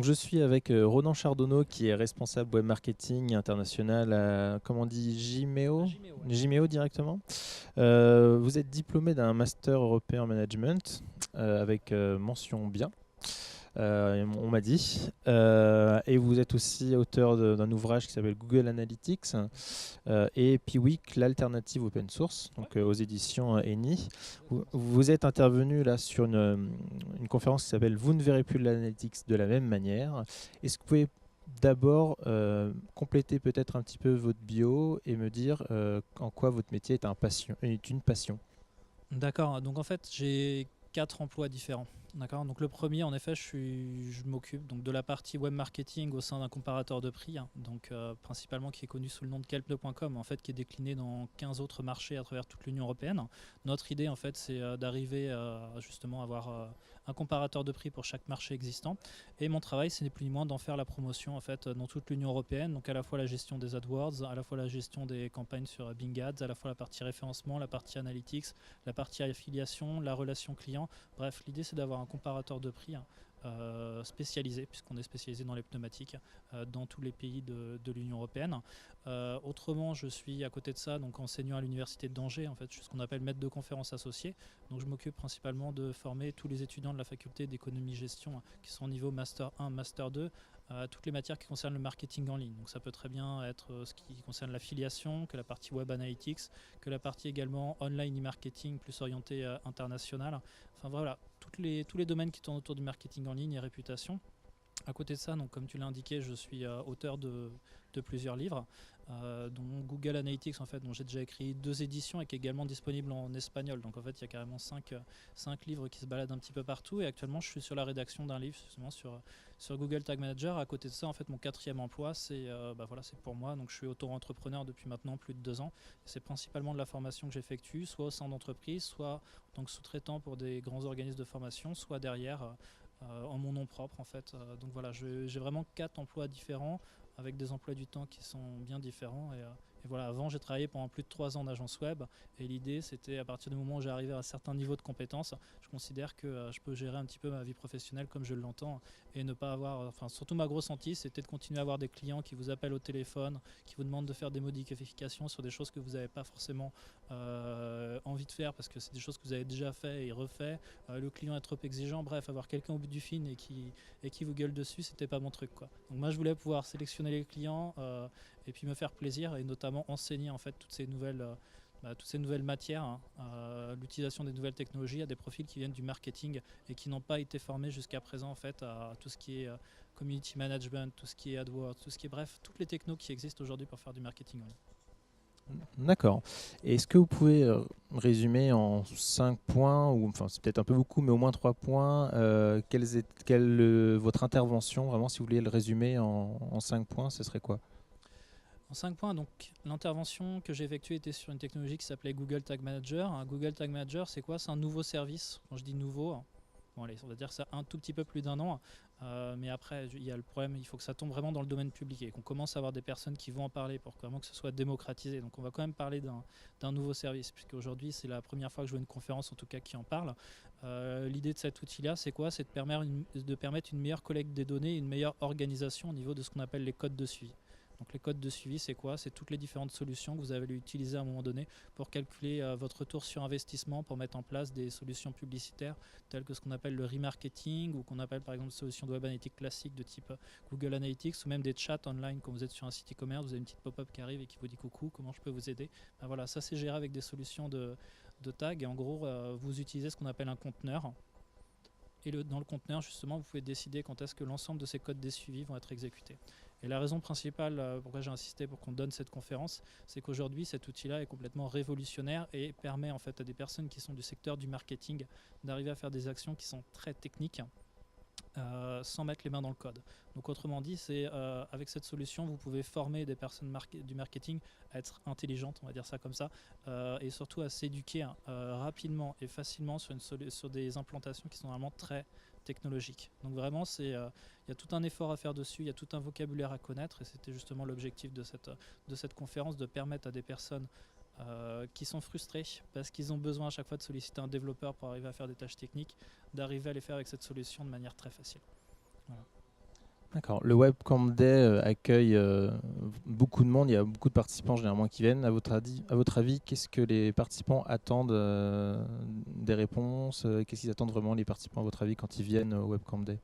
je suis avec Ronan Chardonneau, qui est responsable web marketing international à, comment on dit, Jimeo? Jimeo, ouais. Jimeo directement. Vous êtes diplômé d'un master européen en management avec mention bien. On m'a dit. Et vous êtes aussi auteur d'un ouvrage qui s'appelle Google Analytics et Piwik, l'alternative open source, Ouais, donc aux éditions ENI. Vous, exactement ça. vous êtes intervenu là sur une conférence qui s'appelle Vous ne verrez plus l'analytics de la même manière. Est-ce que vous pouvez d'abord compléter peut-être un petit peu votre bio et me dire en quoi votre métier est une passion? D'accord, donc en fait j'ai 4 emplois différents. D'accord, donc le premier en effet je m'occupe donc de la partie web marketing au sein d'un comparateur de prix, hein, donc principalement qui est connu sous le nom de kelpne.com, en fait qui est décliné dans 15 autres marchés à travers toute l'Union Européenne. Notre idée en fait c'est d'arriver à justement avoir un comparateur de prix pour chaque marché existant, et mon travail c'est ni plus ni moins d'en faire la promotion en fait dans toute l'Union Européenne, donc à la fois la gestion des AdWords, à la fois la gestion des campagnes sur Bing Ads, à la fois la partie référencement, la partie analytics, la partie affiliation, la relation client. Bref, l'idée c'est d'avoir un comparateur de prix spécialisé, puisqu'on est spécialisé dans les pneumatiques dans tous les pays de l'Union Européenne. Autrement, je suis à côté de ça donc enseignant à l'université d'Angers, en fait, je suis ce qu'on appelle maître de conférences associé. Donc je m'occupe principalement de former tous les étudiants de la faculté d'économie-gestion qui sont au niveau Master 1, Master 2, toutes les matières qui concernent le marketing en ligne. Donc ça peut très bien être ce qui concerne l'affiliation, que la partie web analytics, que la partie également online e-marketing plus orientée internationale. Enfin voilà, tous les domaines qui tournent autour du marketing en ligne et réputation. À côté de ça, donc, comme tu l'as indiqué, je suis auteur de plusieurs livres, dont Google Analytics, en fait, dont j'ai déjà écrit 2 éditions et qui est également disponible en espagnol. Donc en fait, il y a carrément 5 livres qui se baladent un petit peu partout. Et actuellement, je suis sur la rédaction d'un livre justement sur Google Tag Manager. À côté de ça, en fait, mon 4e emploi, c'est voilà, c'est pour moi. Donc je suis auto-entrepreneur depuis maintenant plus de 2 ans. C'est principalement de la formation que j'effectue, soit au sein d'entreprises, soit donc sous-traitant pour des grands organismes de formation, soit derrière en mon nom propre en fait. Donc voilà, j'ai vraiment 4 emplois différents avec des emplois du temps qui sont bien différents. Et voilà, avant j'ai travaillé pendant plus de 3 ans en agence web, et l'idée c'était à partir du moment où j'ai arrivé à un certain niveau de compétence, je considère que je peux gérer un petit peu ma vie professionnelle comme je l'entends, et ne pas avoir, enfin surtout ma grosse hantise c'était de continuer à avoir des clients qui vous appellent au téléphone, qui vous demandent de faire des modifications sur des choses que vous n'avez pas forcément envie de faire parce que c'est des choses que vous avez déjà fait et refait. Le client est trop exigeant, bref, avoir quelqu'un au bout du fil et qui vous gueule dessus, c'était pas mon truc quoi. Donc moi je voulais pouvoir sélectionner les clients et puis me faire plaisir, et notamment enseigner en fait toutes ces nouvelles matières, hein, l'utilisation des nouvelles technologies à des profils qui viennent du marketing et qui n'ont pas été formés jusqu'à présent en fait à tout ce qui est community management, tout ce qui est AdWords, tout ce qui est bref, toutes les technos qui existent aujourd'hui pour faire du marketing en ligne. D'accord. Et est-ce que vous pouvez résumer en 5 points, ou enfin c'est peut-être un peu beaucoup, mais au moins 3 points, votre intervention, vraiment si vous voulez le résumer en 5 points, ce serait quoi? En 5 points, donc l'intervention que j'ai effectuée était sur une technologie qui s'appelait Google Tag Manager. Un Google Tag Manager, c'est quoi? C'est un nouveau service. Quand je dis nouveau, bon allez, on va dire ça un tout petit peu plus d'1 an. Mais après, il y a le problème, il faut que ça tombe vraiment dans le domaine public et qu'on commence à avoir des personnes qui vont en parler pour vraiment que ce soit démocratisé. Donc on va quand même parler d'un nouveau service, puisqu'aujourd'hui c'est la première fois que je vois une conférence en tout cas qui en parle. L'idée de cet outil-là, c'est quoi? C'est de permettre une meilleure collecte des données, une meilleure organisation au niveau de ce qu'on appelle les codes de suivi. Donc les codes de suivi, c'est quoi? C'est toutes les différentes solutions que vous avez utilisées à un moment donné pour calculer votre retour sur investissement, pour mettre en place des solutions publicitaires telles que ce qu'on appelle le remarketing, ou qu'on appelle par exemple des solutions de web analytics classiques de type Google Analytics, ou même des chats online quand vous êtes sur un site e-commerce, vous avez une petite pop-up qui arrive et qui vous dit coucou, comment je peux vous aider? Ben voilà, ça c'est géré avec des solutions de tag, et en gros vous utilisez ce qu'on appelle un conteneur. Et dans le conteneur, justement, vous pouvez décider quand est-ce que l'ensemble de ces codes des suivis vont être exécutés. Et la raison principale pourquoi j'ai insisté pour qu'on donne cette conférence, c'est qu'aujourd'hui, cet outil-là est complètement révolutionnaire et permet en fait à des personnes qui sont du secteur du marketing d'arriver à faire des actions qui sont très techniques, sans mettre les mains dans le code. Donc autrement dit, c'est avec cette solution, vous pouvez former des personnes du marketing à être intelligentes, on va dire ça comme ça, et surtout à s'éduquer rapidement et facilement sur des implantations qui sont vraiment très technologiques. Donc vraiment, il y a tout un effort à faire dessus, il y a tout un vocabulaire à connaître, et c'était justement l'objectif de cette conférence, de permettre à des personnes qui sont frustrés parce qu'ils ont besoin à chaque fois de solliciter un développeur pour arriver à faire des tâches techniques, d'arriver à les faire avec cette solution de manière très facile. Voilà. D'accord. Le Webcam Day accueille beaucoup de monde, il y a beaucoup de participants généralement qui viennent. À votre avis, qu'est-ce que les participants attendent des réponses qu'est-ce qu'ils attendent vraiment les participants à votre avis quand ils viennent au Webcam Day?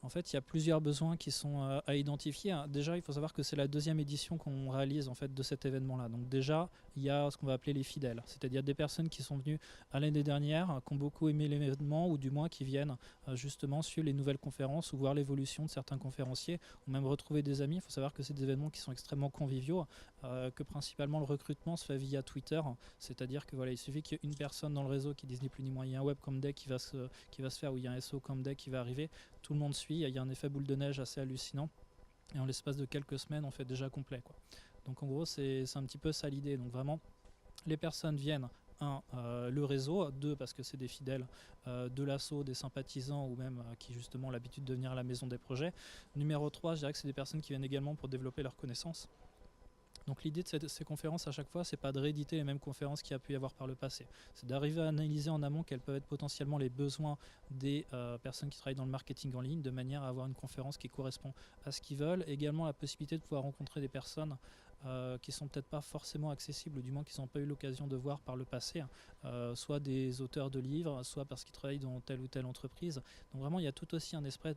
En fait, il y a plusieurs besoins qui sont à identifier, hein. Déjà, il faut savoir que c'est la deuxième édition qu'on réalise en fait de cet événement-là. Donc déjà, il y a ce qu'on va appeler les fidèles, c'est-à-dire des personnes qui sont venues à l'année dernière, qui ont beaucoup aimé l'événement, ou du moins qui viennent justement suivre les nouvelles conférences ou voir l'évolution de certains conférenciers, ou même retrouver des amis. Il faut savoir que c'est des événements qui sont extrêmement conviviaux, que principalement le recrutement se fait via Twitter, c'est-à-dire que voilà, il suffit qu'il y ait une personne dans le réseau qui dise ni plus ni moins, il y a un Webcam Day qui va se faire, ou il y a un SOCom Day qui va arriver, tout le monde suit, il y a un effet boule de neige assez hallucinant, et en l'espace de quelques semaines on fait déjà complet, quoi. Donc en gros c'est un petit peu ça l'idée, donc vraiment les personnes viennent, le réseau, deux, parce que c'est des fidèles de l'assaut, des sympathisants, ou même qui justement ont l'habitude de venir à la maison des projets. Numéro 3, je dirais que c'est des personnes qui viennent également pour développer leurs connaissances. Donc l'idée de ces conférences à chaque fois, c'est pas de rééditer les mêmes conférences qu'il y a pu y avoir par le passé. C'est d'arriver à analyser en amont quels peuvent être potentiellement les besoins des personnes qui travaillent dans le marketing en ligne, de manière à avoir une conférence qui correspond à ce qu'ils veulent. Également la possibilité de pouvoir rencontrer des personnes qui sont peut-être pas forcément accessibles, ou du moins qui n'ont pas eu l'occasion de voir par le passé, soit des auteurs de livres, soit parce qu'ils travaillent dans telle ou telle entreprise. Donc vraiment il y a tout aussi un esprit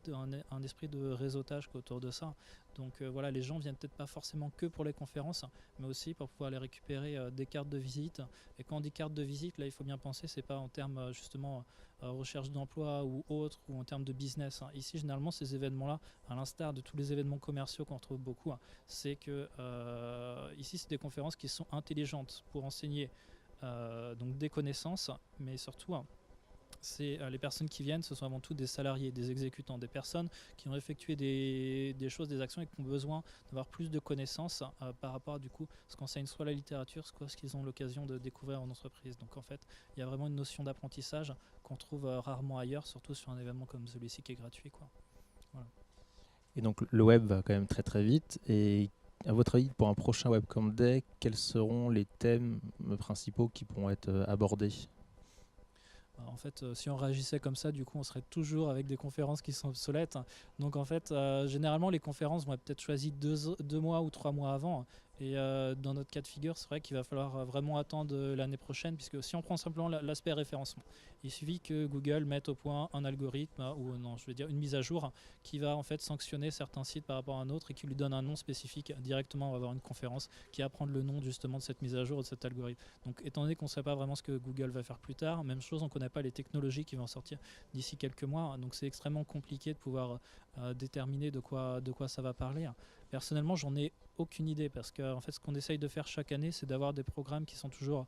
de réseautage autour de ça. Donc voilà, les gens viennent peut-être pas forcément que pour les conférences, mais aussi pour pouvoir aller récupérer des cartes de visite. Et quand on dit carte de visite, là il faut bien penser, c'est pas en termes justement recherche d'emploi ou autre, ou en termes de business, hein. Ici généralement ces événements-là, à l'instar de tous les événements commerciaux qu'on retrouve beaucoup, hein, c'est que ici c'est des conférences qui sont intelligentes pour enseigner donc des connaissances, mais surtout, hein, c'est les personnes qui viennent, ce sont avant tout des salariés, des exécutants, des personnes qui ont effectué des choses, des actions, et qui ont besoin d'avoir plus de connaissances par rapport à du coup ce qu'enseigne soit la littérature, soit ce qu'ils ont l'occasion de découvrir en entreprise. Donc en fait, il y a vraiment une notion d'apprentissage qu'on trouve rarement ailleurs, surtout sur un événement comme celui-ci qui est gratuit, quoi. Voilà. Et donc le web va quand même très très vite. Et à votre avis, pour un prochain Webcam Day, quels seront les thèmes principaux qui pourront être abordés? En fait, si on réagissait comme ça, du coup, on serait toujours avec des conférences qui sont obsolètes. Donc, en fait, généralement, les conférences vont être peut-être choisies 2 mois ou 3 mois avant. Et dans notre cas de figure, c'est vrai qu'il va falloir vraiment attendre l'année prochaine, puisque si on prend simplement l'aspect référencement, il suffit que Google mette au point un algorithme, ou non, je veux dire une mise à jour, qui va en fait sanctionner certains sites par rapport à un autre, et qui lui donne un nom spécifique. Directement, on va avoir une conférence qui va prendre le nom justement de cette mise à jour ou de cet algorithme. Donc, étant donné qu'on ne sait pas vraiment ce que Google va faire plus tard, même chose, on ne connaît pas les technologies qui vont sortir d'ici quelques mois. Donc, c'est extrêmement compliqué de pouvoir déterminer de quoi ça va parler. Personnellement, j'en ai aucune idée, parce que en fait, ce qu'on essaye de faire chaque année, c'est d'avoir des programmes qui sont toujours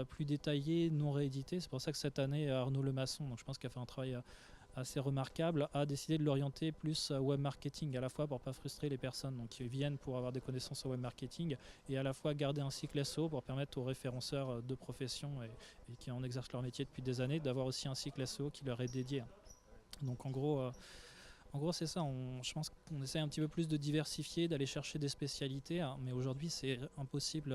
plus détaillés, non réédités. C'est pour ça que cette année, Arnaud Lemasson, donc je pense qu'il a fait un travail assez remarquable, a décidé de l'orienter plus web marketing, à la fois pour ne pas frustrer les personnes donc, qui viennent pour avoir des connaissances en web marketing, et à la fois garder un cycle SEO pour permettre aux référenceurs de profession et qui en exercent leur métier depuis des années d'avoir aussi un cycle SEO qui leur est dédié. Donc en gros, c'est ça. Je pense qu'on essaie un petit peu plus de diversifier, d'aller chercher des spécialités, hein, mais aujourd'hui, c'est impossible.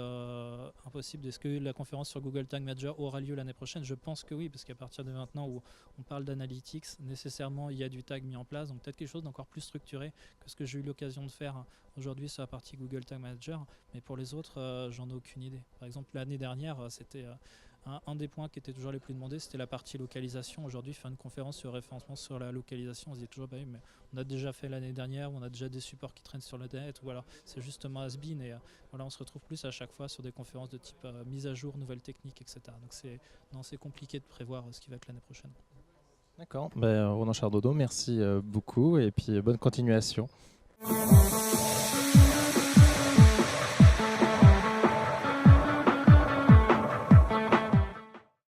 Impossible. Est-ce que la conférence sur Google Tag Manager aura lieu l'année prochaine? Je pense que oui, parce qu'à partir de maintenant où on parle d'analytics, nécessairement, il y a du tag mis en place, donc peut-être quelque chose d'encore plus structuré que ce que j'ai eu l'occasion de faire aujourd'hui sur la partie Google Tag Manager. Mais pour les autres, j'en ai aucune idée. Par exemple, l'année dernière, c'était... un des points qui était toujours les plus demandés, c'était la partie localisation. Aujourd'hui, faire une conférence sur le référencement sur la localisation, on se dit toujours, bah oui, mais on a déjà fait l'année dernière, on a déjà des supports qui traînent sur le net, ou alors c'est justement has-been, et voilà, on se retrouve plus à chaque fois sur des conférences de type mise à jour, nouvelles techniques, etc. Donc c'est compliqué de prévoir ce qui va être l'année prochaine. D'accord. Ronan Chardodo, merci beaucoup et puis bonne continuation.